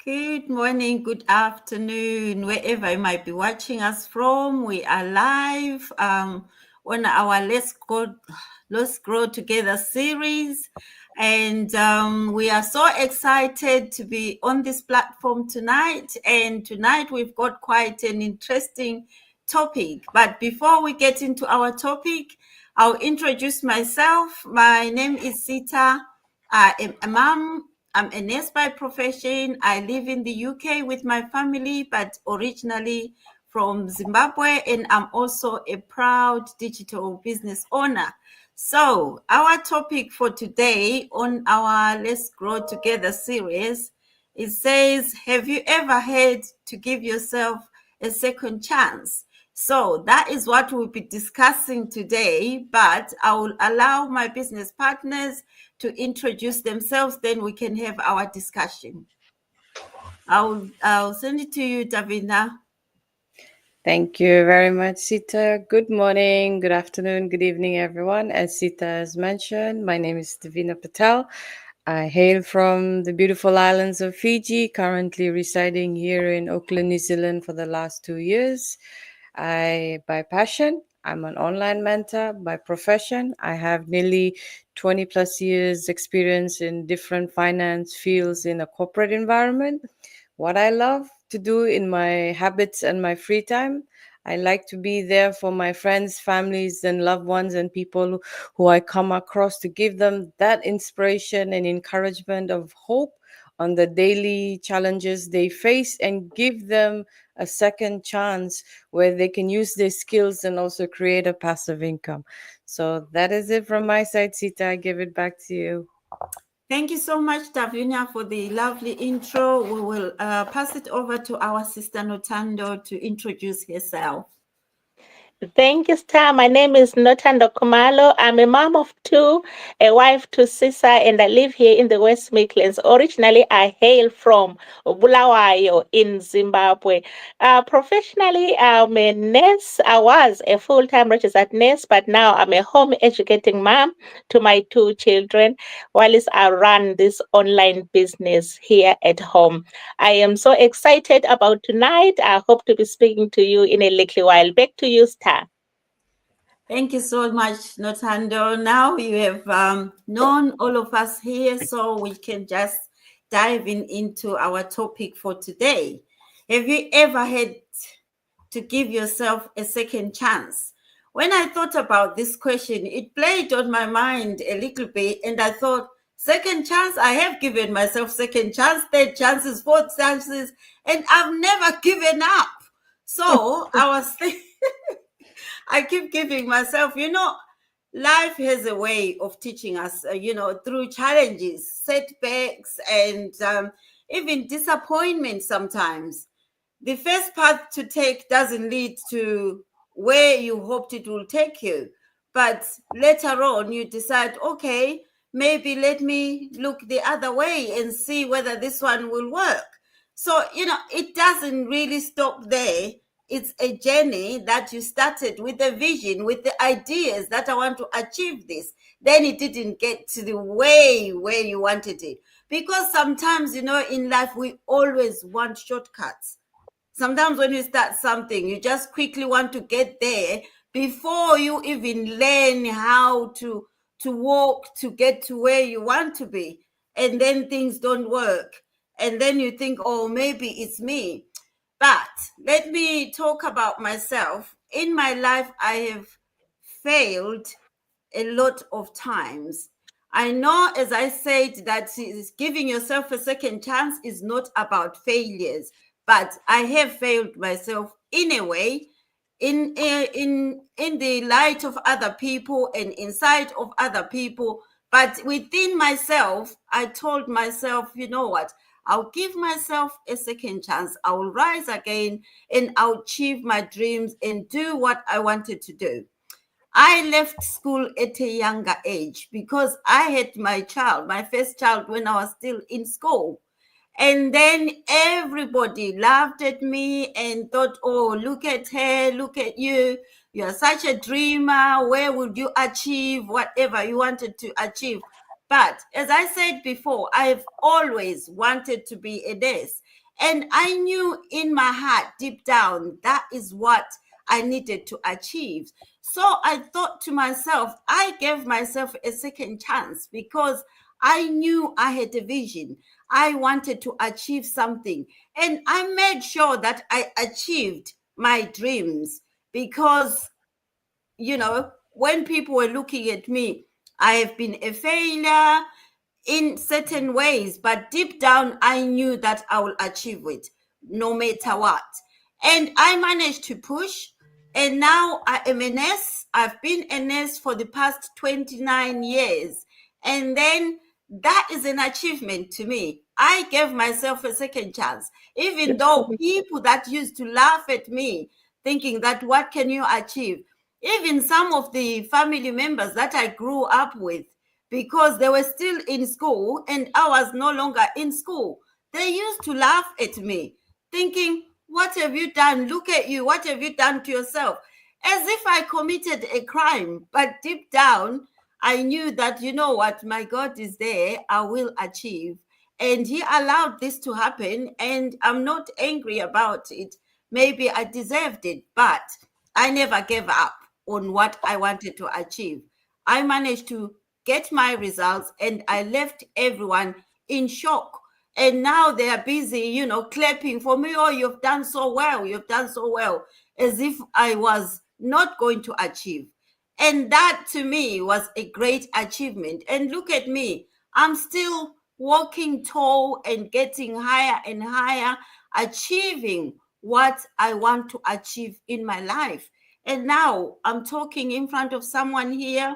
Good morning, good afternoon, wherever you might be watching us from. We are live on our Let's Grow Together series. And we are so excited to be on this platform tonight. And tonight we've got quite an interesting topic. But before we get into our topic, I'll introduce myself. My name is Sita. I am a mom. I'm a nurse by profession. I live in the UK with my family, but originally from Zimbabwe, and I'm also a proud digital business owner. So, our topic for today on our Let's Grow Together series, it says, have you ever had to give yourself a second chance? So that is what we'll be discussing today, but I will allow my business partners to introduce themselves, then we can have our discussion. I'll send it to you, Davina. Thank you very much, Sita. Good morning, good afternoon, good evening, everyone. As Sita has mentioned, my name is Davina Patel. I hail from the beautiful islands of Fiji, currently residing here in Auckland, New Zealand for the last 2 years. By passion, I'm an online mentor. By profession, I have nearly 20 plus years experience in different finance fields in a corporate environment. What I love to do in my habits and my free time, I like to be there for my friends, families, and loved ones and people who I come across to give them that inspiration and encouragement of hope on the daily challenges they face and give them a second chance where they can use their skills and also create a passive income. So that is it from my side, Sita. I give it back to you. Thank you so much, Davina, for the lovely intro. We will pass it over to our sister Notando to introduce herself. Thank you, Star. My name is Notando Kumalo. I'm a mom of two, a wife to Sisa, and I live here in the West Midlands. Originally, I hail from Bulawayo in Zimbabwe. Professionally, I'm a nurse. I was a full-time registered nurse, but now I'm a home educating mom to my two children, while I run this online business here at home. I am so excited about tonight. I hope to be speaking to you in a little while. Back to you, Star. Thank you so much, Notando. Now you have known all of us here, so we can just dive into our topic for today. Have you ever had to give yourself a second chance? When I thought about this question, it played on my mind a little bit, and I thought, second chance, I have given myself second chance, third chances, fourth chances, and I've never given up. So I was thinking, I keep giving myself, life has a way of teaching us, through challenges, setbacks, and even disappointment sometimes. The first path to take doesn't lead to where you hoped it will take you. But later on, you decide, okay, maybe let me look the other way and see whether this one will work. So, it doesn't really stop there. It's a journey that you started with a vision, with the ideas that I want to achieve this. Then it didn't get to the way where you wanted it. Because sometimes, in life, we always want shortcuts. Sometimes when you start something, you just quickly want to get there before you even learn how to walk to get to where you want to be. And then things don't work. And then you think, oh, maybe it's me. But let me talk about myself. In my life, I have failed a lot of times. I know, as I said, that giving yourself a second chance is not about failures, but I have failed myself in a way, in the light of other people and inside of other people. But within myself, I told myself, you know what? I'll give myself a second chance. I will rise again and I'll achieve my dreams and do what I wanted to do. I left school at a younger age because I had my first child, when I was still in school. And then everybody laughed at me and thought, oh, look at her, look at you. You're such a dreamer. Where would you achieve whatever you wanted to achieve? But as I said before, I've always wanted to be a nurse. And I knew in my heart, deep down, that is what I needed to achieve. So I thought to myself, I gave myself a second chance because I knew I had a vision. I wanted to achieve something. And I made sure that I achieved my dreams because, you know, when people were looking at me, I have been a failure in certain ways, but deep down, I knew that I will achieve it no matter what. And I managed to push. And now I am a nurse. I've been a nurse for the past 29 years. And then that is an achievement to me. I gave myself a second chance, even though people that used to laugh at me, thinking that what can you achieve? Even some of the family members that I grew up with, because they were still in school and I was no longer in school, they used to laugh at me, thinking, what have you done? Look at you. What have you done to yourself? As if I committed a crime. But deep down, I knew that, you know what, my God is there. I will achieve. And he allowed this to happen. And I'm not angry about it. Maybe I deserved it, but I never gave up on what I wanted to achieve. I managed to get my results and I left everyone in shock. And now they are busy, you know, clapping for me. Oh, you've done so well. You've done so well. As if I was not going to achieve. And that to me was a great achievement. And look at me. I'm still walking tall and getting higher and higher, achieving what I want to achieve in my life. And now I'm talking in front of someone here.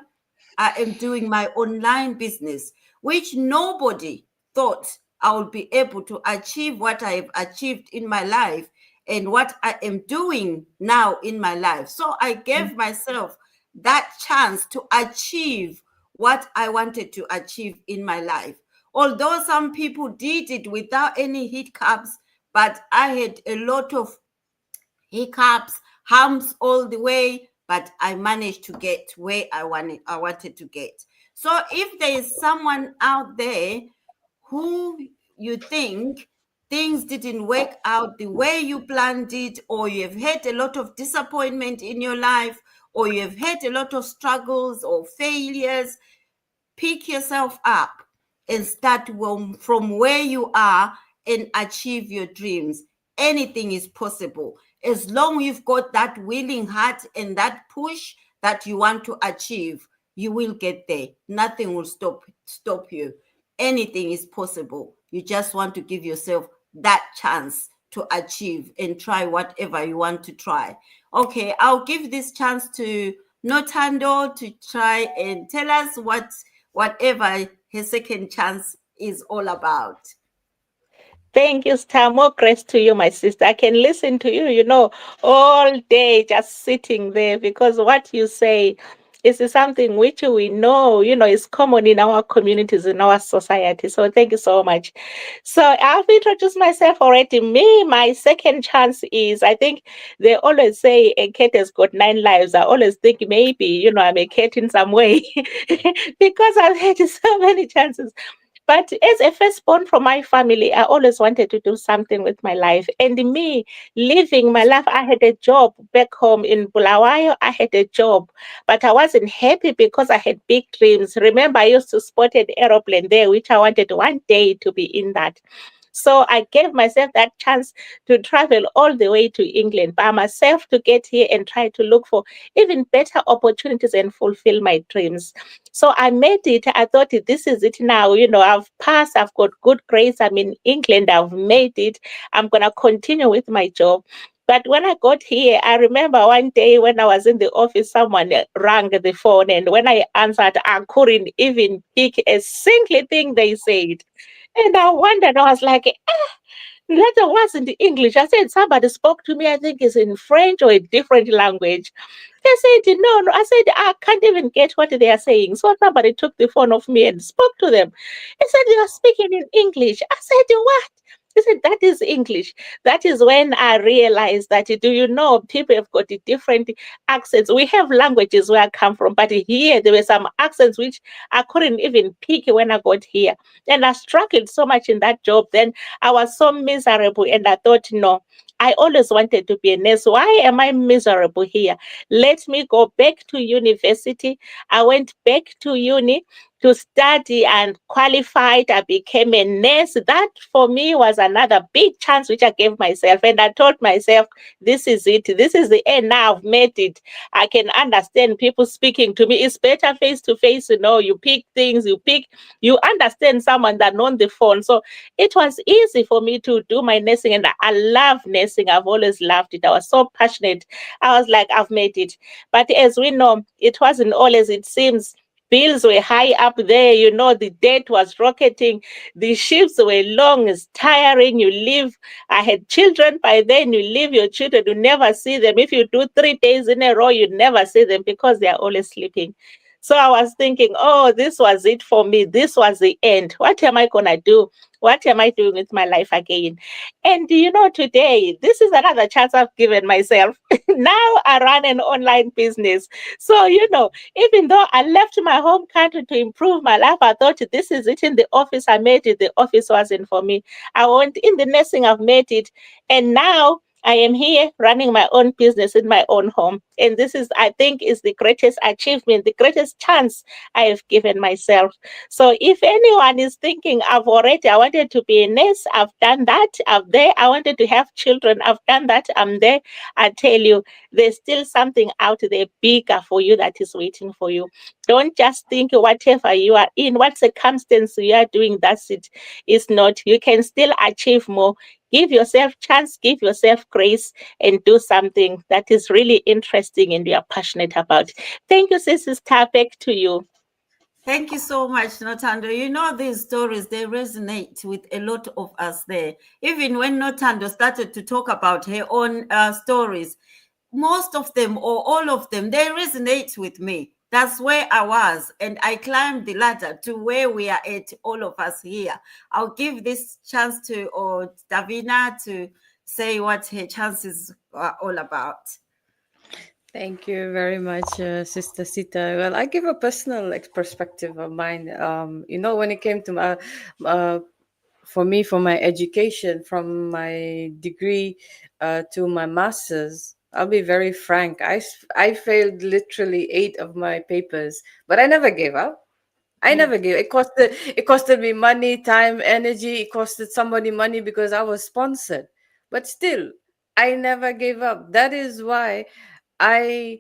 I am doing my online business, which nobody thought I would be able to achieve what I have achieved in my life and what I am doing now in my life. So I gave myself that chance to achieve what I wanted to achieve in my life. Although some people did it without any hiccups, but I had a lot of hiccups, humps all the way, but I managed to get where I wanted to get. So if there is someone out there who you think things didn't work out the way you planned it, or you have had a lot of disappointment in your life, or you have had a lot of struggles or failures, pick yourself up and start from where you are and achieve your dreams. Anything is possible. As long as you've got that willing heart and that push that you want to achieve, you will get there. Nothing will stop you. Anything is possible. You just want to give yourself that chance to achieve and try whatever you want to try. Okay, I'll give this chance to Nothando to try and tell us whatever his second chance is all about. Thank you, Star. More grace to you, my sister. I can listen to you, all day just sitting there, because what you say is something which we know, is common in our communities, in our society. So thank you so much. So I've introduced myself already. Me, my second chance is, I think they always say a cat has got 9 lives. I always think maybe, I'm a cat in some way because I've had so many chances. But as a firstborn from my family, I always wanted to do something with my life. And me living my life, I had a job back home in Bulawayo. I had a job, but I wasn't happy because I had big dreams. Remember, I used to spot an aeroplane there, which I wanted one day to be in that. So I gave myself that chance to travel all the way to England by myself to get here and try to look for even better opportunities and fulfill my dreams. So I made it. I thought, this is it now. I've passed. I've got good grades. I'm in England. I've made it. I'm going to continue with my job. But when I got here, I remember one day when I was in the office, someone rang the phone. And when I answered, I couldn't even pick a single thing they said. And I wondered, I was like, that wasn't English. I said, somebody spoke to me, I think it's in French or a different language. They said, no. I said, I can't even get what they are saying. So somebody took the phone off me and spoke to them. He said, you are speaking in English. I said, what? He said, that is English. That is when I realized that, do you know, people have got different accents. We have languages where I come from, but here there were some accents which I couldn't even pick when I got here. And I struggled so much in that job. Then I was so miserable, and I thought, no, I always wanted to be a nurse. Why am I miserable here? Let me go back to university. I went back to uni to study and qualified. I became a nurse. That for me was another big chance which I gave myself. And I told myself, this is it. This is the end. Now I've made it. I can understand people speaking to me. It's better face to face. You pick things, you understand someone than on the phone. So it was easy for me to do my nursing. And I love nursing. I've always loved it. I was so passionate. I was like, I've made it. But as we know, it wasn't all as it seems. Bills were high up there, the debt was rocketing, the shifts were long, it's tiring. You leave. I had children by then. You leave your children, you never see them. If you do 3 days in a row, you never see them because they are always sleeping. So I was thinking, oh, this was it for me. This was the end. What am I going to do? What am I doing with my life again? And today, this is another chance I've given myself. Now I run an online business. So, even though I left my home country to improve my life, I thought this is it. In the office, I made it. The office wasn't for me. I went in the nursing, I've made it. And now I am here running my own business in my own home. And this is, I think, is the greatest achievement, the greatest chance I have given myself. So if anyone is thinking, I wanted to be a nurse, I've done that, I'm there. I wanted to have children, I've done that, I'm there. I tell you, there's still something out there bigger for you that is waiting for you. Don't just think whatever you are in, what circumstance you are doing, that's it. It's not. You can still achieve more. Give yourself chance, give yourself grace, and do something that is really interesting and you are passionate about. Thank you, Sister. Back to you. Thank you so much, Notando. These stories, they resonate with a lot of us there. Even when Notando started to talk about her own stories, most of them or all of them, they resonate with me. That's where I was. And I climbed the ladder to where we are at, all of us here. I'll give this chance to Davina to say what her chances are all about. Thank you very much, Sister Sita. Well, I give a personal perspective of mine. When it came to for me, for my education, from my degree to my master's, I'll be very frank. I failed literally 8 of my papers, but I never gave up. I never gave. It costed me money, time, energy. It costed somebody money because I was sponsored. But still, I never gave up. That is why I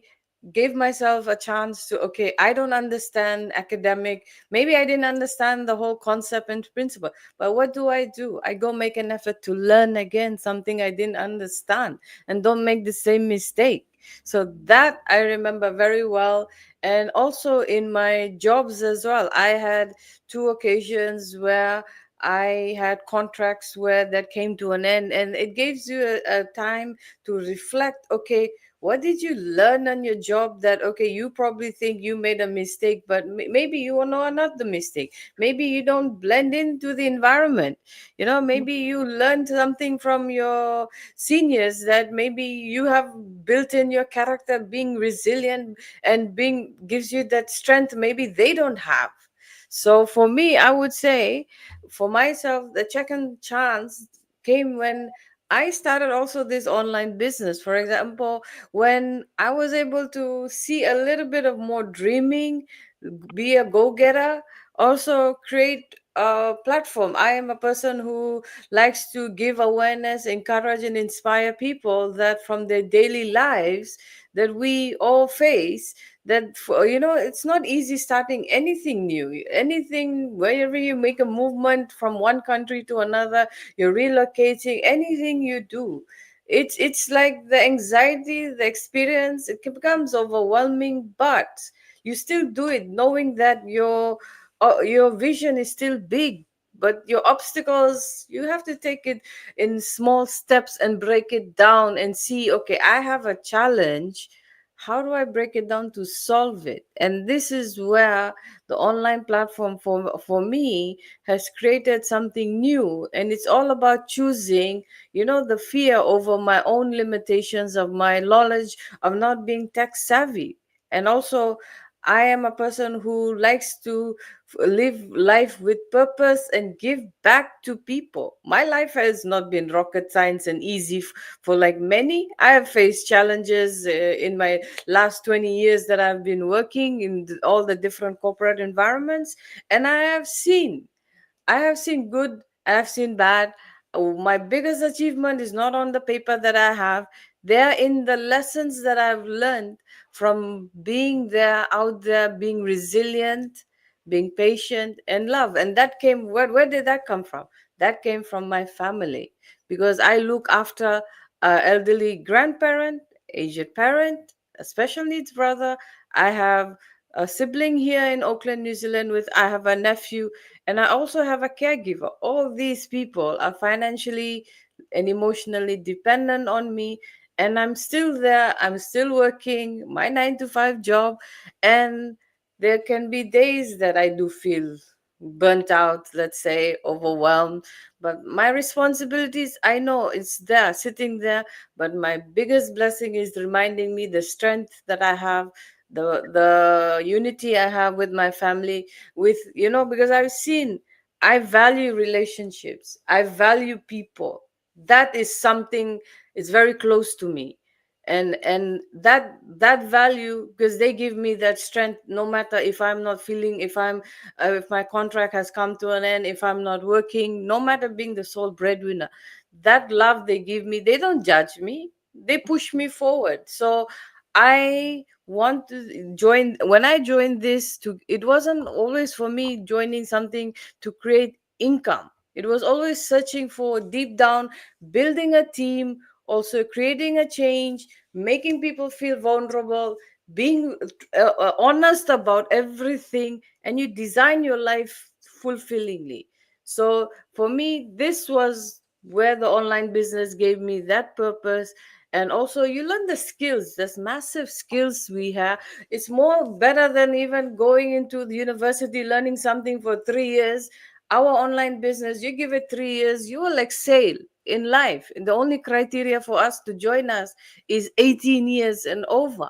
gave myself a chance to, okay, I don't understand academic. Maybe I didn't understand the whole concept and principle. But what do? I go make an effort to learn again something I didn't understand and don't make the same mistake. So that I remember very well. And also in my jobs as well, I had 2 occasions where I had contracts where that came to an end, and it gives you a time to reflect. Okay, what did you learn on your job that, okay, you probably think you made a mistake, but maybe you are not the mistake. Maybe you don't blend into the environment. Maybe you learned something from your seniors that maybe you have built in your character, being resilient and being gives you that strength maybe they don't have. So for me, I would say, for myself, the second chance came when I started also this online business. For example, when I was able to see a little bit of more dreaming, be a go-getter, also create a platform. I am a person who likes to give awareness, encourage, and inspire people that from their daily lives that we all face, that it's not easy starting anything new, anything. Wherever you make a movement from one country to another, you're relocating, anything you do, it's like the anxiety, the experience, it becomes overwhelming, but you still do it knowing that your vision is still big, but your obstacles, you have to take it in small steps and break it down and see, okay, I have a challenge. how do I break it down to solve it? And this is where the online platform for me has created something new. And it's all about choosing, the fear over my own limitations of my knowledge of not being tech savvy. And also, I am a person who likes to live life with purpose and give back to people. My life has not been rocket science and easy for like many. I have faced challenges in my last 20 years that I've been working in all the different corporate environments, and I have seen good, I have seen bad. My biggest achievement is not on the paper that I have. They're in the lessons that I've learned from being there, out there, being resilient, being patient, and love. And that came, where did that come from? That came from my family, because I look after elderly grandparent, aged parent, a special needs brother. I have a sibling here in Auckland, New Zealand. I have a nephew, and I also have a caregiver. All these people are financially and emotionally dependent on me, and I'm still there. I'm still working my 9 to 5 job, and there can be days that I do feel burnt out, let's say, overwhelmed. But my responsibilities, I know it's there, sitting there. But my biggest blessing is reminding me the strength that I have, the unity I have with my family, with, because I value relationships, I value people. That is something, it's very close to me. And that value, because they give me that strength, no matter if I'm not feeling, if my contract has come to an end, if I'm not working, no matter being the sole breadwinner, that love they give me, they don't judge me, they push me forward. So I want to join. When I joined this, it wasn't always for me joining something to create income. It was always searching for, deep down, building a team, also creating a change, making people feel vulnerable, being honest about everything, and you design your life fulfillingly. So for me, this was where the online business gave me that purpose. And also, you learn the skills. There's massive skills we have. It's more better than even going into the university, learning something for 3 years. Our online business, you give it 3 years, you will excel in life. And the only criteria for us to join us is 18 years and over.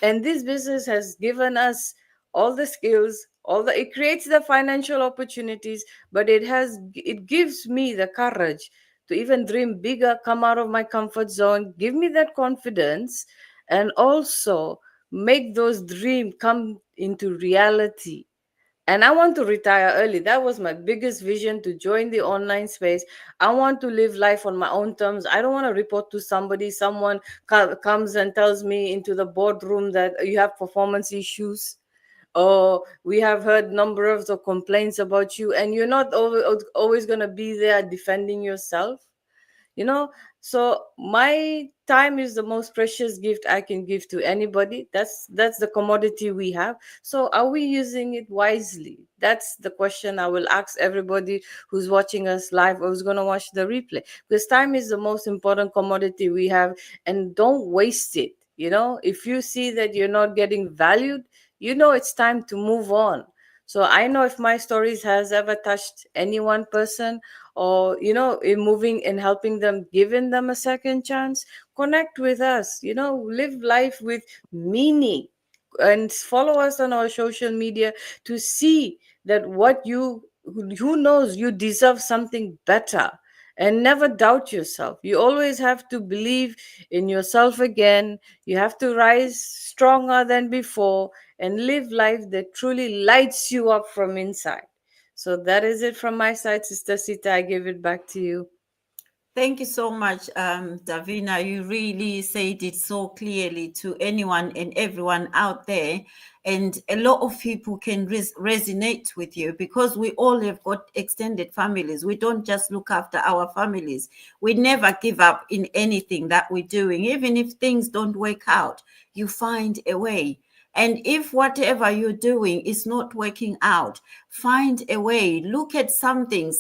And this business has given us all the skills, it creates the financial opportunities, but it gives me the courage to even dream bigger, come out of my comfort zone, give me that confidence, and also make those dreams come into reality. And I want to retire early. That was my biggest vision, to join the online space. I want to live life on my own terms. I don't want to report to somebody. Someone comes and tells me into the boardroom that you have performance issues, or we have heard number of the complaints about you, and you're not always going to be there defending yourself. you know so my time is the most precious gift I can give to anybody. That's the commodity we have. So are we using it wisely? That's the question I will ask everybody who's watching us live or who's going to watch the replay, because time is the most important commodity we have, and don't waste it. If you see that you're not getting valued, it's time to move on. So I know if my stories has ever touched any one person, or in moving and helping them, giving them a second chance, connect with us, live life with meaning, and follow us on our social media to see that what who knows, you deserve something better. And never doubt yourself. You always have to believe in yourself again. You have to rise stronger than before and live life that truly lights you up from inside. So that is it from my side, Sister Sita. I give it back to you. Thank you so much, Davina. You really said it so clearly to anyone and everyone out there. And a lot of people can resonate with you, because we all have got extended families. We don't just look after our families. We never give up in anything that we're doing. Even if things don't work out, you find a way. And if whatever you're doing is not working out, find a way. Look at something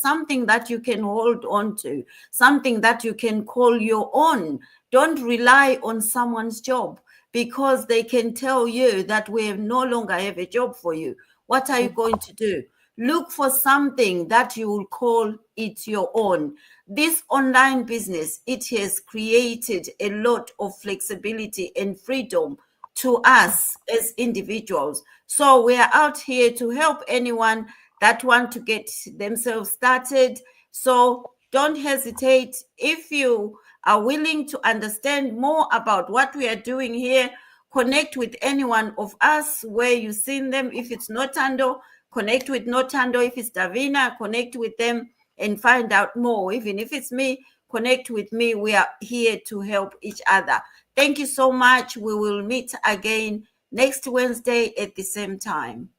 that you can hold on to, something that you can call your own. Don't rely on someone's job, because they can tell you that we no longer have a job for you. What are you going to do? Look for something that you will call it your own. This online business, it has created a lot of flexibility and freedom to us as individuals. So we are out here to help anyone that want to get themselves started. So don't hesitate. If you are willing to understand more about what we are doing here, connect with any one of us where you've seen them. If it's Notando, connect with Notando. If it's Davina, connect with them and find out more. Even if it's me, connect with me. We are here to help each other. Thank you so much. We will meet again next Wednesday at the same time.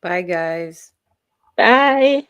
Bye, guys. Bye.